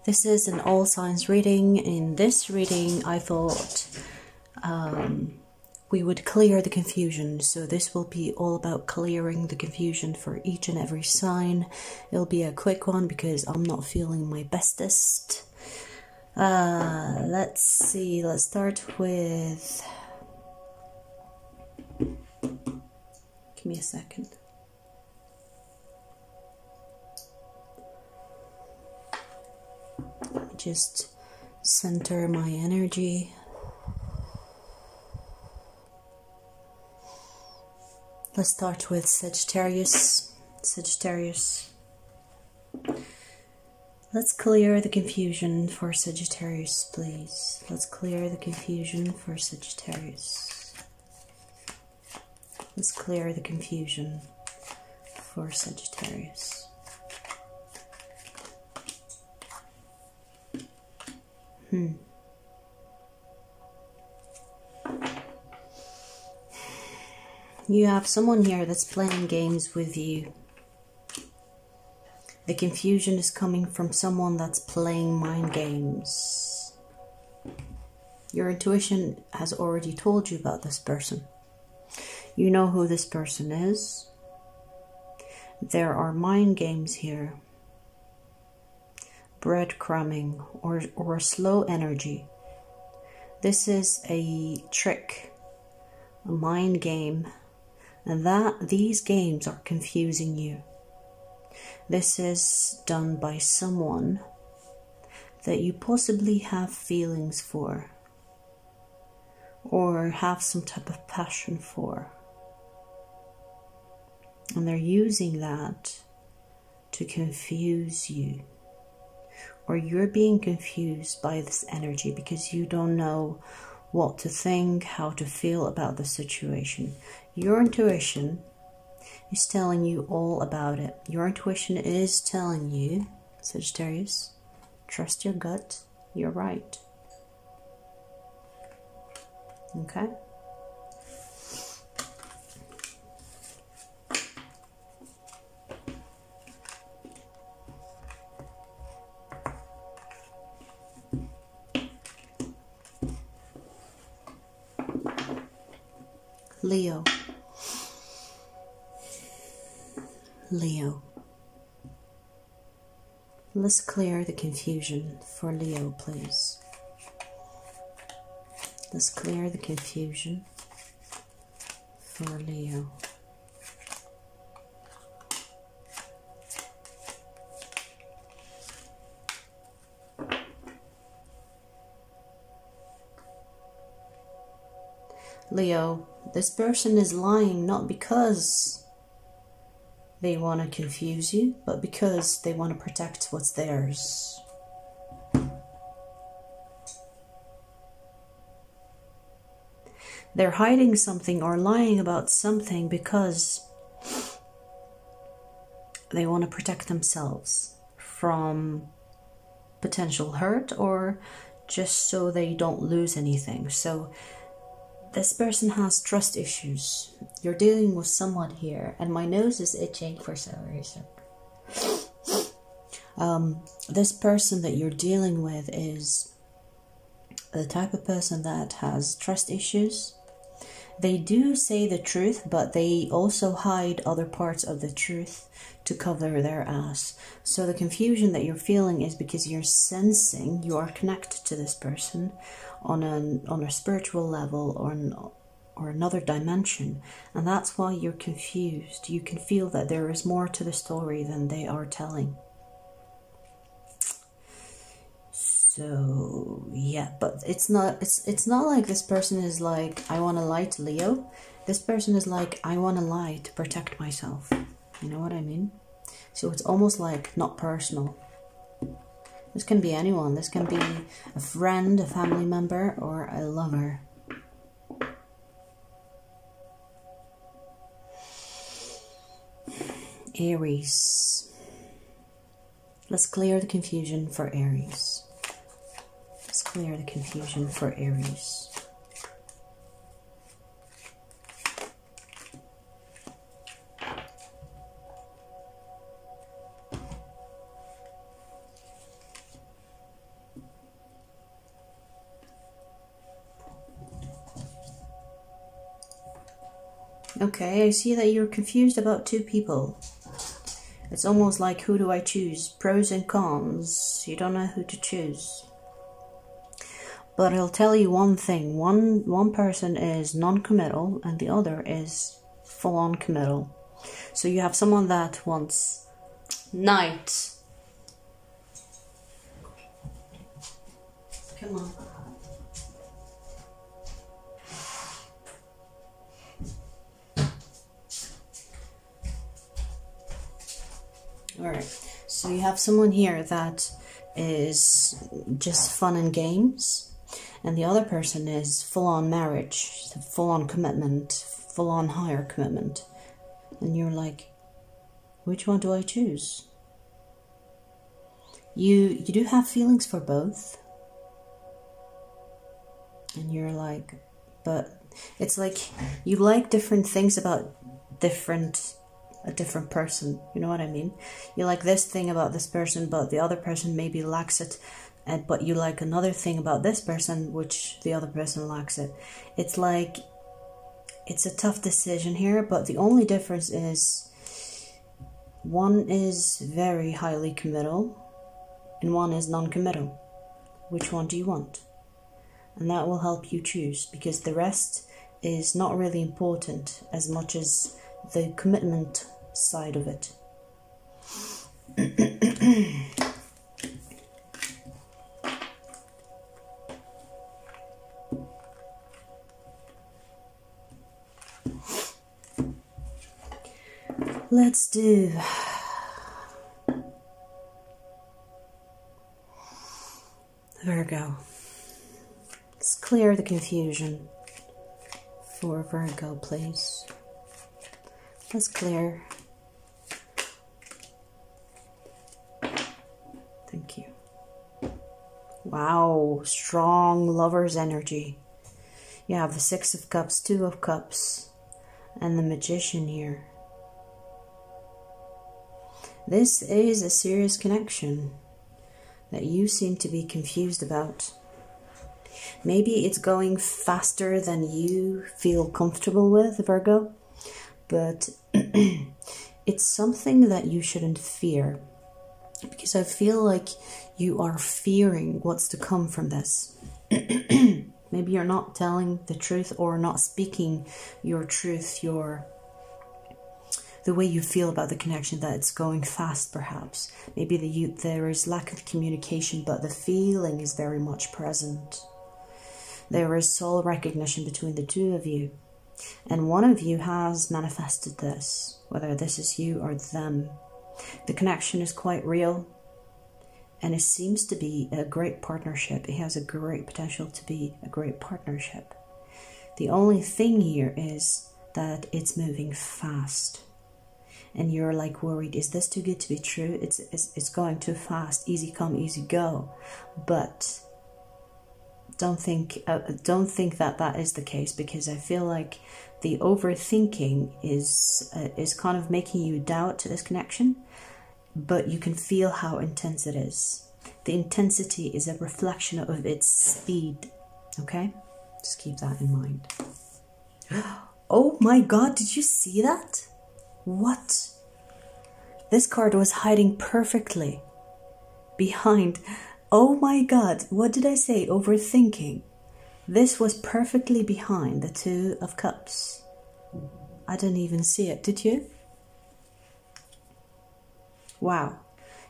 This is an all signs reading. In this reading, I thought we would clear the confusion. So this will be all about clearing the confusion for each and every sign. It'll be a quick one because I'm not feeling my bestest. Let's see. Let's start with... Give me a second. Just center my energy. Let's start with Sagittarius. Sagittarius. Let's clear the confusion for Sagittarius, please. Let's clear the confusion for Sagittarius. Let's clear the confusion for Sagittarius. You have someone here that's playing games with you. The confusion is coming from someone that's playing mind games. Your intuition has already told you about this person. You know who this person is. There are mind games here. Breadcrumbing or slow energy. This is a trick, a mind game, and these games are confusing you. This is done by someone that you possibly have feelings for or have some type of passion for, and they're using that to confuse you. Or you're being confused by this energy because you don't know what to think, how to feel about the situation. Your intuition is telling you all about it. Your intuition is telling you, Sagittarius, trust your gut, you're right. Okay? Leo. Leo. Let's clear the confusion for Leo, please. Let's clear the confusion for Leo. Leo, this person is lying not because they want to confuse you, but because they want to protect what's theirs. They're hiding something or lying about something because they want to protect themselves from potential hurt or just so they don't lose anything. So this person has trust issues. You're dealing with someone here, and my nose is itching for some reason. This person that you're dealing with is the type of person that has trust issues. They do say the truth, but they also hide other parts of the truth to cover their ass. So the confusion that you're feeling is because you're sensing you are connected to this person on a spiritual level or another dimension, and that's why you're confused. You can feel that there is more to the story than they are telling. So yeah, but it's not like this person is like, I want to lie to Leo. This person is like, I want to lie to protect myself. You know what I mean? So it's almost like not personal. This can be anyone. This can be a friend, a family member, or a lover. Aries. Let's clear the confusion for Aries. Let's clear the confusion for Aries. Okay, I see that you're confused about two people. It's almost like, who do I choose? Pros and cons. You don't know who to choose. But I'll tell you one thing. One person is non-committal and the other is full-on committal. So you have someone that wants night. Come on. Alright, so you have someone here that is just fun and games, and the other person is full-on marriage, full-on commitment, full-on higher commitment. And you're like, which one do I choose? You do have feelings for both. And you're like, but it's like you like different things about a different person, you know what I mean? You like this thing about this person, but the other person maybe lacks it, but you like another thing about this person, which the other person lacks it. It's like, it's a tough decision here, but the only difference is one is very highly committal and one is non-committal. Which one do you want? And that will help you choose, because the rest is not really important as much as the commitment side of it. Let's do Virgo. Let's clear the confusion for Virgo, please. Let's clear. Thank you. Wow, strong lover's energy. You have the Six of Cups, Two of Cups, and the Magician here. This is a serious connection that you seem to be confused about. Maybe it's going faster than you feel comfortable with, Virgo, but it's something that you shouldn't fear, because I feel like you are fearing what's to come from this. Maybe you're not telling the truth or not speaking your truth, the way you feel about the connection, that it's going fast perhaps. Maybe there is lack of communication, but the feeling is very much present. There is soul recognition between the two of you. And one of you has manifested this, whether this is you or them. The connection is quite real, and it seems to be a great partnership. It has a great potential to be a great partnership. The only thing here is that it's moving fast. And you're like worried, is this too good to be true? It's going too fast, easy come, easy go. But don't think that is the case, because I feel like the overthinking is kind of making you doubt this connection, but you can feel how intense it is. The intensity is a reflection of its speed, okay? Just keep that in mind. Oh my God, did you see that? What? This card was hiding perfectly behind. Oh my God, what did I say? Overthinking. This was perfectly behind the Two of Cups. I didn't even see it, did you? Wow.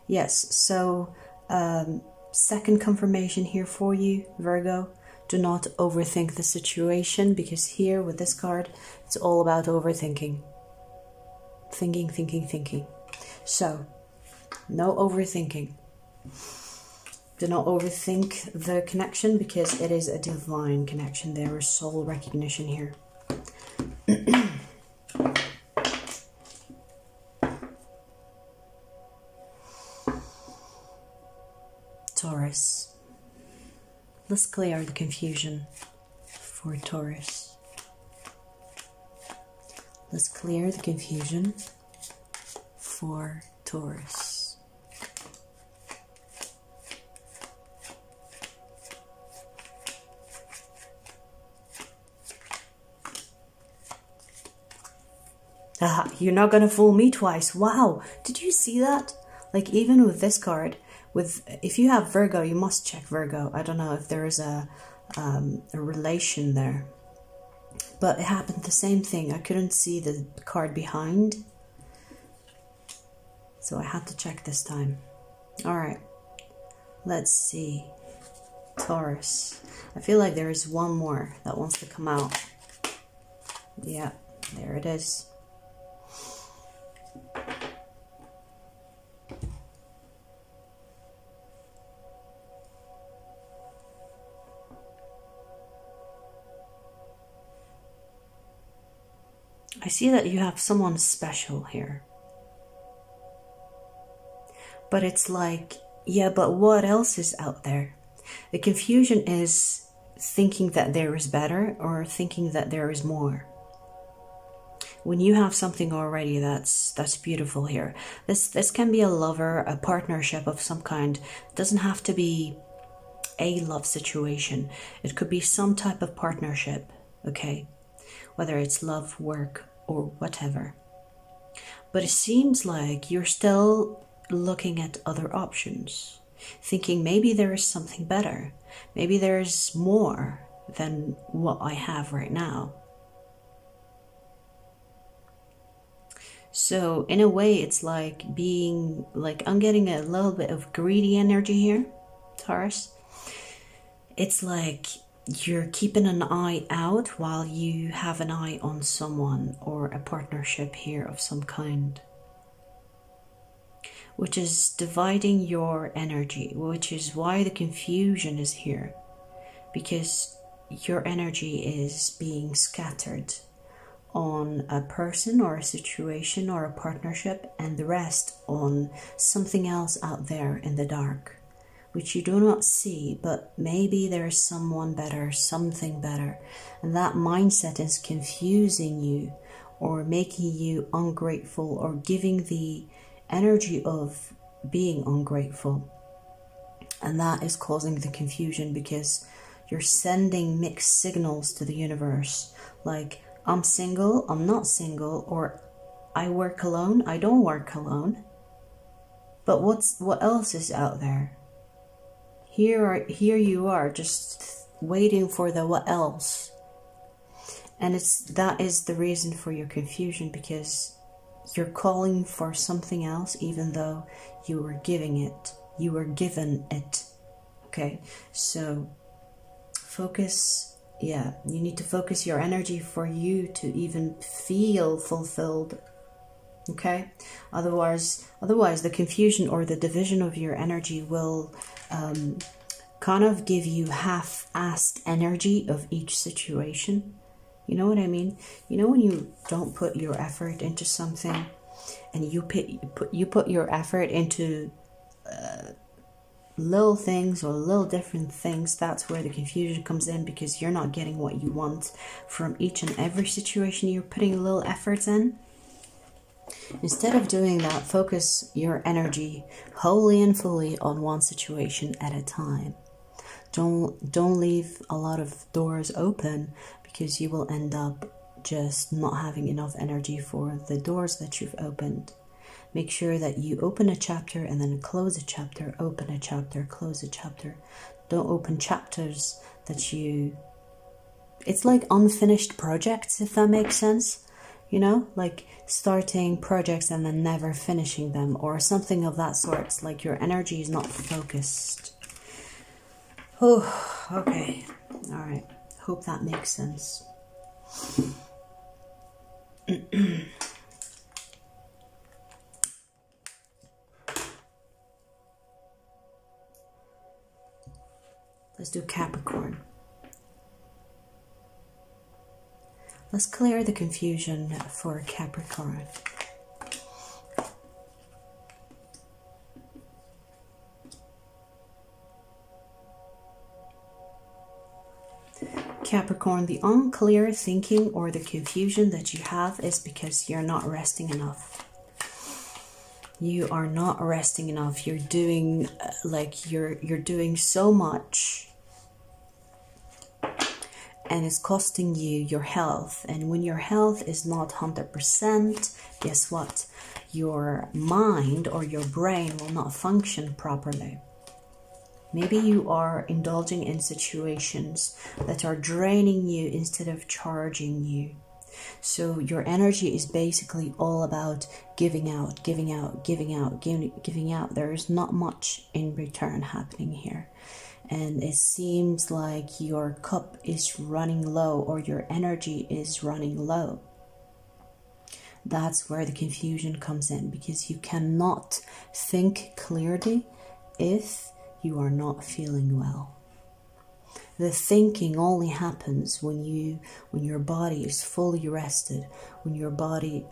Yes, so second confirmation here for you, Virgo. Do not overthink the situation, because here with this card, it's all about overthinking. Thinking. So, no overthinking. Do not overthink the connection, because it is a divine connection. There is soul recognition here. Taurus. Let's clear the confusion for Taurus. Let's clear the confusion for Taurus. Ah, you're not gonna fool me twice. Wow, did you see that? Like, even with this card, if you have Virgo, you must check Virgo. I don't know if there is a relation there, but it happened the same thing. I couldn't see the card behind, so I had to check this time. All right, let's see. Taurus. I feel like there is one more that wants to come out. Yeah, there it is. I see that you have someone special here. But it's like, yeah, but what else is out there? The confusion is thinking that there is better or thinking that there is more. When you have something already, that's beautiful here. This can be a lover, a partnership of some kind. It doesn't have to be a love situation. It could be some type of partnership, okay? Whether it's love, work, or whatever. But it seems like you're still looking at other options, thinking maybe there is something better. Maybe there's more than what I have right now. So in a way, it's like being like, I'm getting a little bit of greedy energy here, Taurus. It's like you're keeping an eye out while you have an eye on someone or a partnership here of some kind, which is dividing your energy, which is why the confusion is here, because your energy is being scattered on a person or a situation or a partnership, and the rest on something else out there in the dark, which you do not see, but maybe there's someone better, something better, and that mindset is confusing you or making you ungrateful or giving the energy of being ungrateful, and that is causing the confusion because you're sending mixed signals to the universe, like I'm single, I'm not single, or I work alone, I don't work alone. But what else is out there? Here you are, just waiting for the what else. And that is the reason for your confusion, because you're calling for something else even though you were given it. Okay, so focus. Yeah, you need to focus your energy for you to even feel fulfilled. Okay, otherwise the confusion or the division of your energy will kind of give you half-assed energy of each situation. You know what I mean? You know when you don't put your effort into something, and you put your effort into little things or little different things, that's where the confusion comes in, because you're not getting what you want from each and every situation you're putting little efforts in. Instead of doing that, focus your energy wholly and fully on one situation at a time. Don't leave a lot of doors open, because you will end up just not having enough energy for the doors that you've opened. Make sure that you open a chapter and then close a chapter, open a chapter, close a chapter. Don't open chapters that it's like unfinished projects, if that makes sense. You know, like starting projects and then never finishing them, or something of that sort. It's like your energy is not focused. Oh, okay. All right. Hope that makes sense. Let's do Capricorn. Let's clear the confusion for Capricorn. Capricorn, the unclear thinking or the confusion that you have is because you're not resting enough. You are not resting enough. You're doing you're doing so much, and it's costing you your health. And when your health is not 100%, guess what? Your mind or your brain will not function properly. Maybe you are indulging in situations that are draining you instead of charging you. So your energy is basically all about giving out, giving out, giving out, giving out. There is not much in return happening here. And it seems like your cup is running low, or your energy is running low. That's where the confusion comes in, because you cannot think clearly if you are not feeling well. The thinking only happens when your body is fully rested, when your body,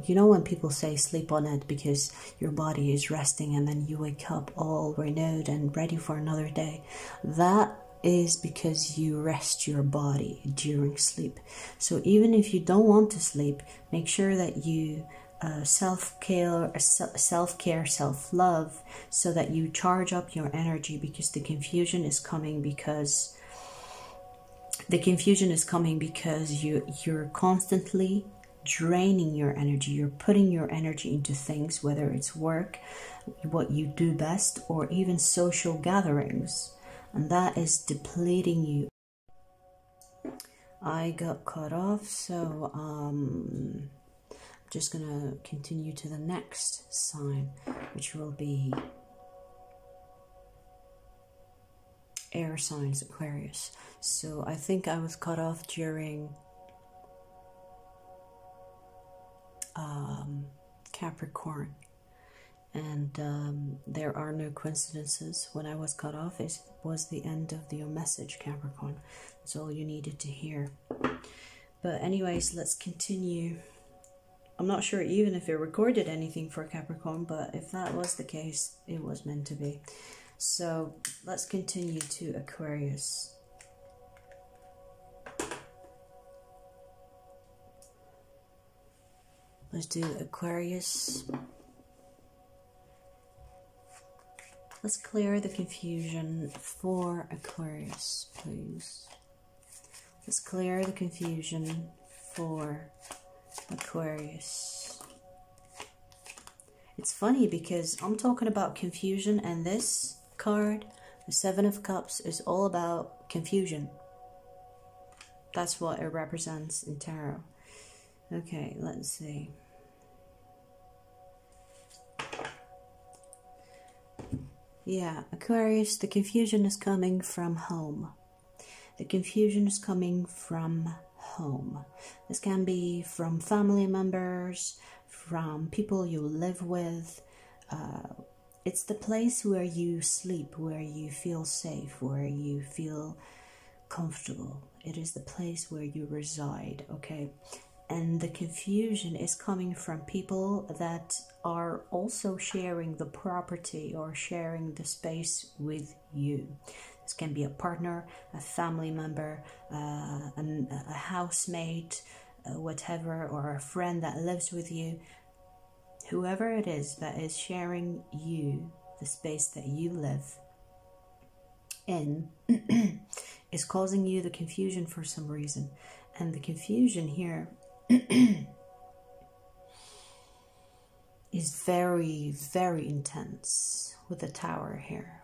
you know when people say sleep on it because your body is resting and then you wake up all renewed and ready for another day. That is because you rest your body during sleep. So even if you don't want to sleep, make sure that you self-care, self-love, so that you charge up your energy, because the confusion is coming because you're constantly draining your energy. You're putting your energy into things, whether it's work, what you do best, or even social gatherings, and that is depleting you. I got cut off, so I'm just gonna continue to the next sign, which will be air signs, Aquarius. So I think I was cut off during Capricorn, and there are no coincidences. When I was cut off, it was the end of your message, Capricorn. That's all you needed to hear. But anyways, let's continue. I'm not sure even if it recorded anything for Capricorn, but if that was the case, it was meant to be. So let's continue to Aquarius. Let's do Aquarius. Let's clear the confusion for Aquarius, please. Let's clear the confusion for Aquarius. It's funny because I'm talking about confusion, and this card, the Seven of Cups, is all about confusion. That's what it represents in tarot. Okay, let's see. Yeah, Aquarius, the confusion is coming from home. The confusion is coming from home. This can be from family members, from people you live with. It's the place where you sleep, where you feel safe, where you feel comfortable. It is the place where you reside, okay? And the confusion is coming from people that are also sharing the property or sharing the space with you. This can be a partner, a family member, a housemate, whatever, or a friend that lives with you. Whoever it is that is sharing you, the space that you live in, is causing you the confusion for some reason. And the confusion here is very, very intense with the Tower here.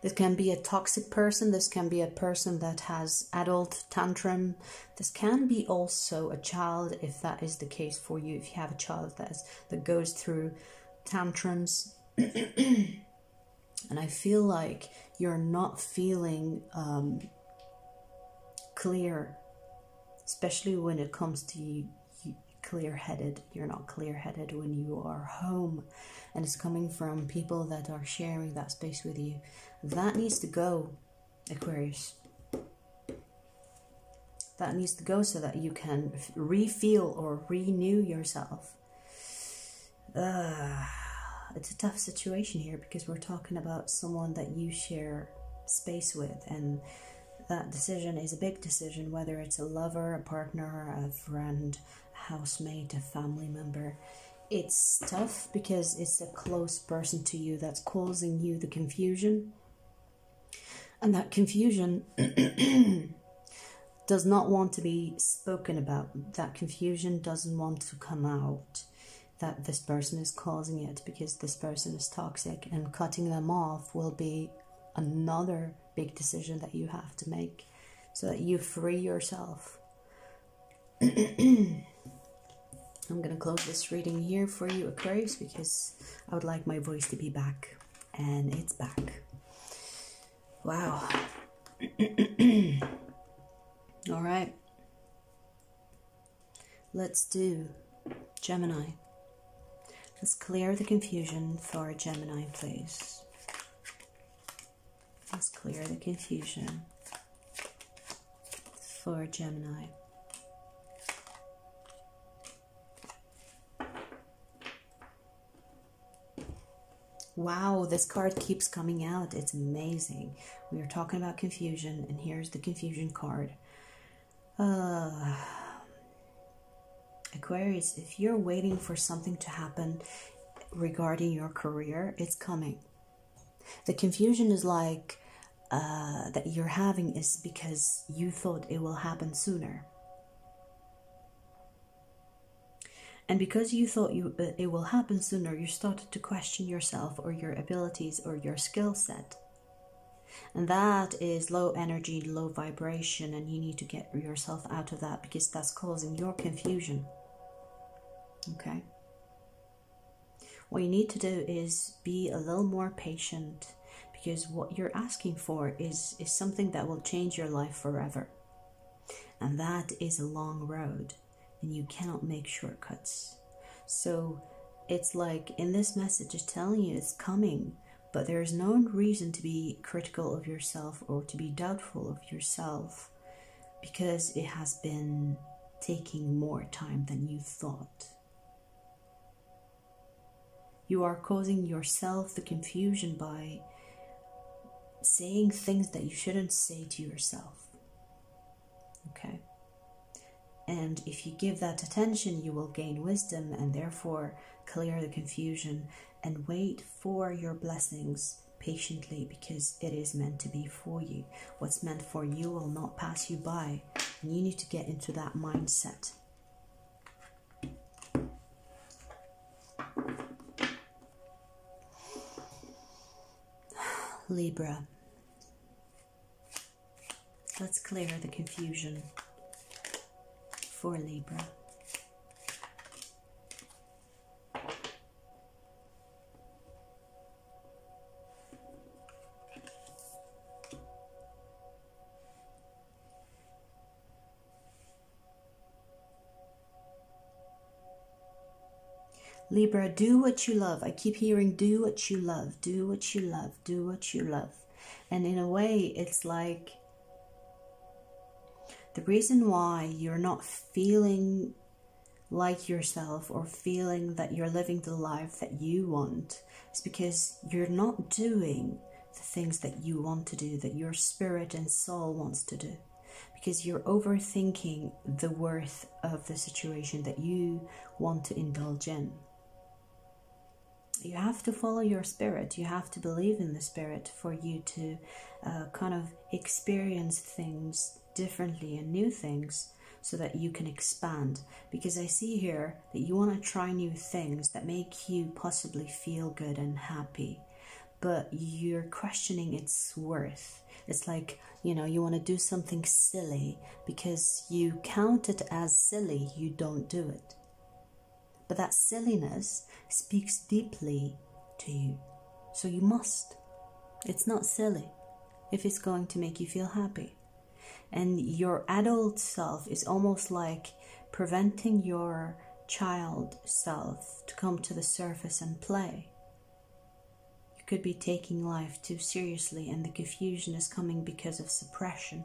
This can be a toxic person. This can be a person that has adult tantrum. This can be also a child, if that is the case for you. If you have a child that goes through tantrums. And I feel like you're not feeling clear, especially when it comes to you clear-headed. You're not clear-headed when you are home, and it's coming from people that are sharing that space with you. That needs to go, Aquarius. That needs to go so that you can refeel or renew yourself. It's a tough situation here because we're talking about someone that you share space with, and that decision is a big decision, whether it's a lover, a partner, a friend, a housemate, a family member. It's tough because it's a close person to you that's causing you the confusion. And that confusion does not want to be spoken about. That confusion doesn't want to come out, that this person is causing it because this person is toxic, and cutting them off will be another big decision that you have to make so that you free yourself. I'm going to close this reading here for you, Aquarius, because I would like my voice to be back, and it's back. Wow. All right. Let's do Gemini. Let's clear the confusion for Gemini, please. Let's clear the confusion for Gemini. Wow, this card keeps coming out. It's amazing. We are talking about confusion, and here's the confusion card. Aquarius, if you're waiting for something to happen regarding your career, it's coming. The confusion is like that you're having is because you thought it will happen sooner. And because you thought it will happen sooner, you started to question yourself or your abilities or your skill set. And that is low energy, low vibration, and you need to get yourself out of that because that's causing your confusion. Okay? What you need to do is be a little more patient, because what you're asking for is something that will change your life forever. And that is a long road, and you cannot make shortcuts. So it's like in this message, it's telling you it's coming, but there's no reason to be critical of yourself or to be doubtful of yourself, because it has been taking more time than you thought. You are causing yourself the confusion by saying things that you shouldn't say to yourself. Okay? And if you give that attention, you will gain wisdom and therefore clear the confusion and wait for your blessings patiently, because it is meant to be for you. What's meant for you will not pass you by, and you need to get into that mindset. Libra. Let's clear the confusion for Libra. Libra, do what you love. I keep hearing do what you love, do what you love, do what you love. And in a way, it's like the reason why you're not feeling like yourself or feeling that you're living the life that you want is because you're not doing the things that you want to do, that your spirit and soul wants to do. Because you're overthinking the worth of the situation that you want to indulge in. You have to follow your spirit. You have to believe in the spirit for you to kind of experience things differently and new things so that you can expand. Because I see here that you want to try new things that make you possibly feel good and happy, but you're questioning its worth. It's like, you know, you want to do something silly because you count it as silly, you don't do it. But that silliness speaks deeply to you. So you must. It's not silly if it's going to make you feel happy. And your adult self is almost like preventing your child self to come to the surface and play. You could be taking life too seriously, and the confusion is coming because of suppression.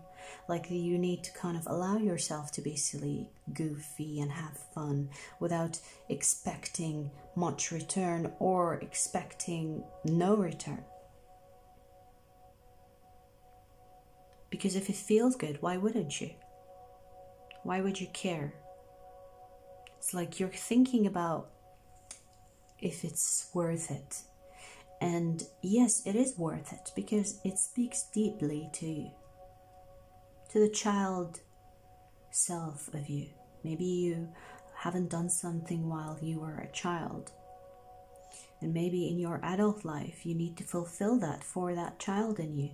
Like you need to kind of allow yourself to be silly, goofy, and have fun without expecting much return or expecting no return. Because if it feels good, why wouldn't you? Why would you care? It's like you're thinking about if it's worth it. And yes, it is worth it because it speaks deeply to you, to the child self of you. Maybe you haven't done something while you were a child, and maybe in your adult life you need to fulfill that for that child in you.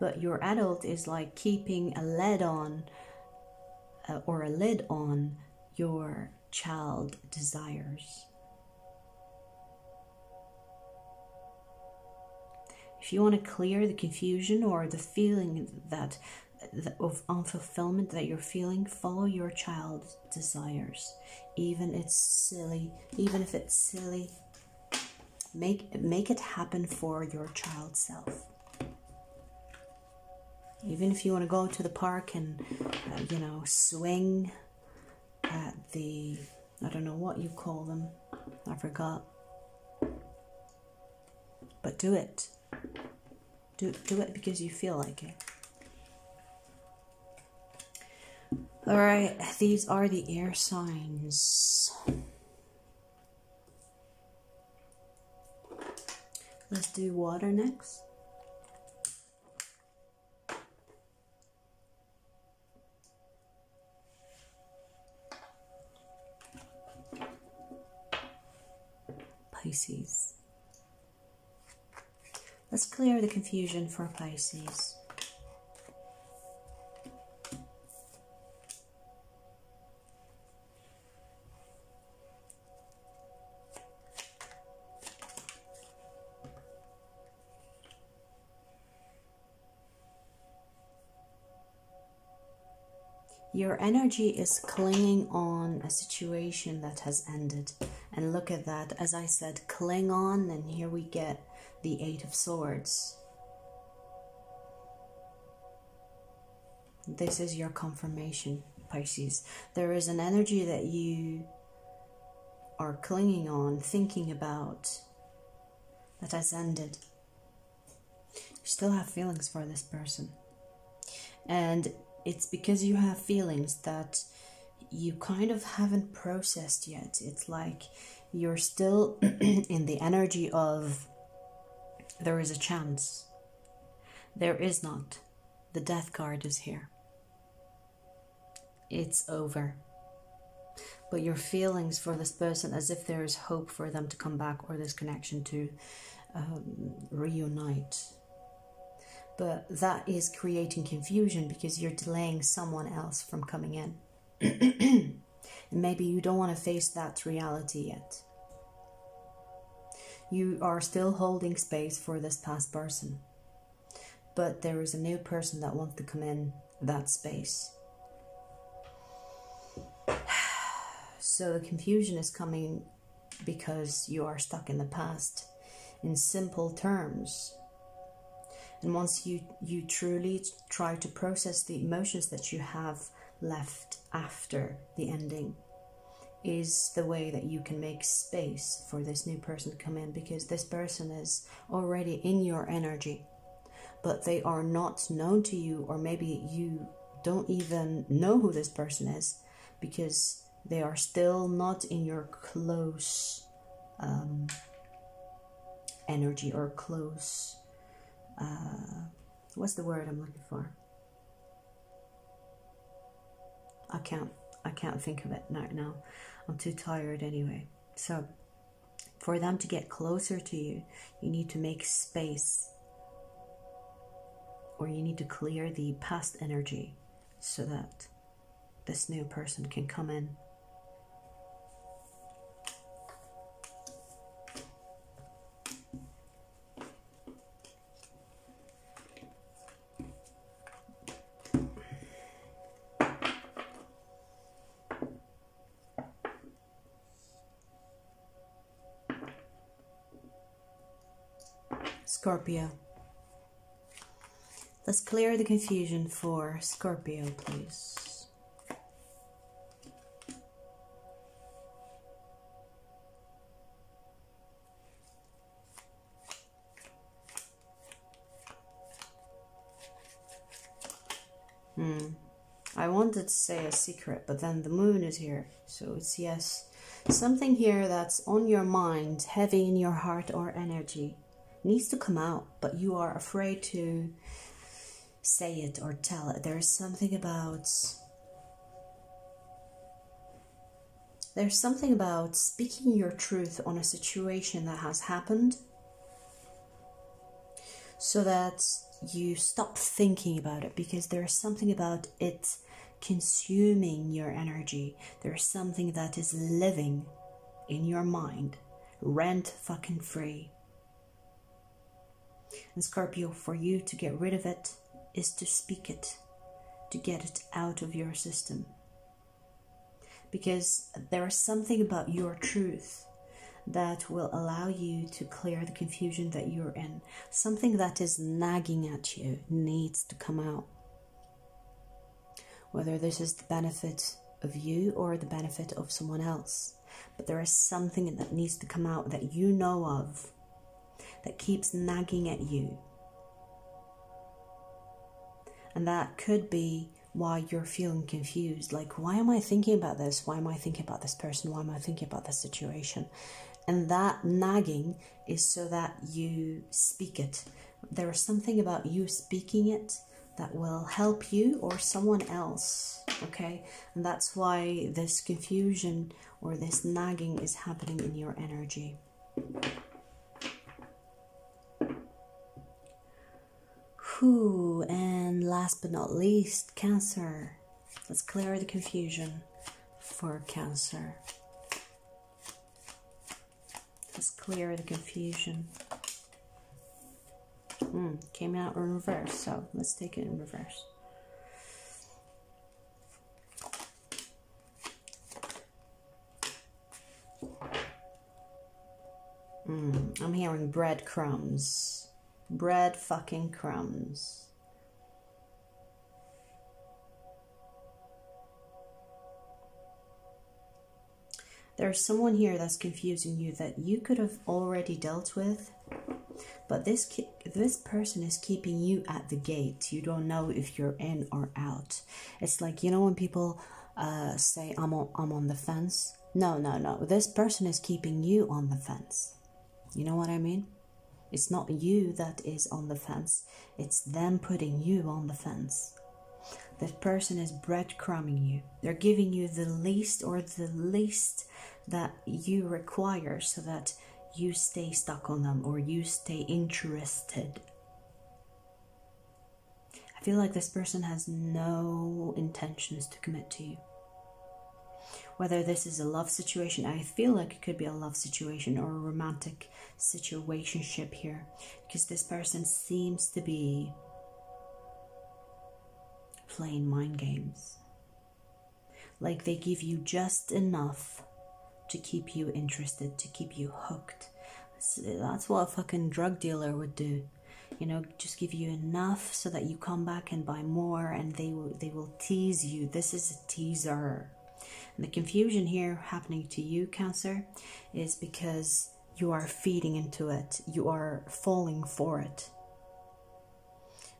But your adult is like keeping a lid on or a lid on your child desires. If you want to clear the confusion or the feeling that of unfulfillment that you're feeling, follow your child's desires. Even if it's silly, make it happen for your child self. Even if you want to go to the park and swing at the, I don't know what you call them, I forgot, but do it. Do it because you feel like it. Alright, these are the air signs. Let's do water next. Pisces. Let's clear the confusion for Pisces. Your energy is clinging on a situation that has ended. And look at that. As I said, cling on, and here we get the Eight of Swords. This is your confirmation, Pisces. There is an energy that you are clinging on, thinking about, that has ended. You still have feelings for this person. And it's because you have feelings that you kind of haven't processed yet. It's like you're still in the energy of there is a chance. There is not. The death card is here. It's over. But your feelings for this person, as if there is hope for them to come back or this connection to reunite. But that is creating confusion because you're delaying someone else from coming in. And maybe you don't want to face that reality yet. You are still holding space for this past person. But there is a new person that wants to come in that space. So the confusion is coming because you are stuck in the past in simple terms. And once you truly try to process the emotions that you have left after the ending, is the way that you can make space for this new person to come in, because this person is already in your energy, but they are not known to you, or maybe you don't even know who this person is because they are still not in your close energy or close what's the word I'm looking for? I can't think of it right now. I'm too tired anyway. So for them to get closer to you, you need to make space, or you need to clear the past energy so that this new person can come in. Scorpio. Let's clear the confusion for Scorpio, please. I wanted to say a secret, but then the moon is here, so it's yes. Something here that's on your mind, heavy in your heart or energy, needs to come out, but you are afraid to say it or tell it. There's something about speaking your truth on a situation that has happened, so that you stop thinking about it, because there's something about it consuming your energy. There's something that is living in your mind, rent fucking free. And Scorpio, for you to get rid of it is to speak it, to get it out of your system. Because there is something about your truth that will allow you to clear the confusion that you're in. Something that is nagging at you needs to come out. Whether this is the benefit of you or the benefit of someone else. But there is something that needs to come out that you know of, that keeps nagging at you. And that could be why you're feeling confused. Like, why am I thinking about this? Why am I thinking about this person? Why am I thinking about this situation? And that nagging is so that you speak it. There is something about you speaking it that will help you or someone else, okay? And that's why this confusion or this nagging is happening in your energy. Whew, and last but not least, Cancer. Let's clear the confusion for Cancer. Let's clear the confusion. Came out in reverse, so let's take it in reverse. I'm hearing breadcrumbs. Bread fucking crumbs. There's someone here that's confusing you that you could have already dealt with. But this person is keeping you at the gate. You don't know if you're in or out. It's like, you know, when people say, I'm on the fence. No. This person is keeping you on the fence. You know what I mean? It's not you that is on the fence. It's them putting you on the fence. This person is breadcrumbing you. They're giving you the least that you require so that you stay stuck on them or you stay interested. I feel like this person has no intentions to commit to you. Whether this is a love situation, I feel like it could be a love situation or a romantic situationship here, because this person seems to be playing mind games. Like they give you just enough to keep you interested, to keep you hooked. That's what a fucking drug dealer would do. You know, just give you enough so that you come back and buy more, and they will tease you. This is a teaser. And the confusion here happening to you, Cancer, is because you are feeding into it. You are falling for it.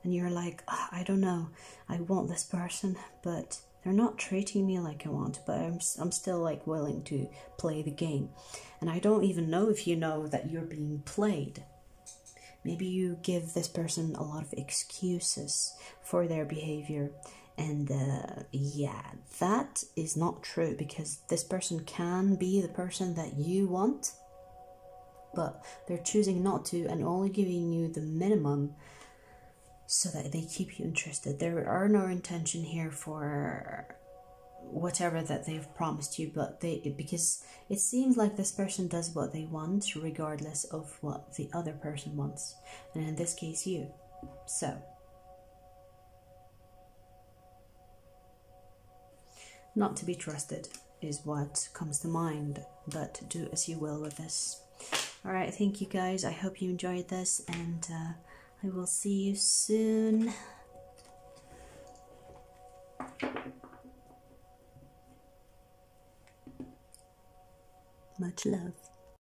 And you're like, I don't know, I want this person, but they're not treating me like I want, but I'm still like willing to play the game. And I don't even know if you know that you're being played. Maybe you give this person a lot of excuses for their behavior. And yeah, that is not true, because this person can be the person that you want, but they're choosing not to and only giving you the minimum so that they keep you interested. There are no intention here for whatever that they've promised you, but because it seems like this person does what they want regardless of what the other person wants, and in this case you. So not to be trusted is what comes to mind, but do as you will with this. Alright, thank you guys. I hope you enjoyed this, and I will see you soon. Much love.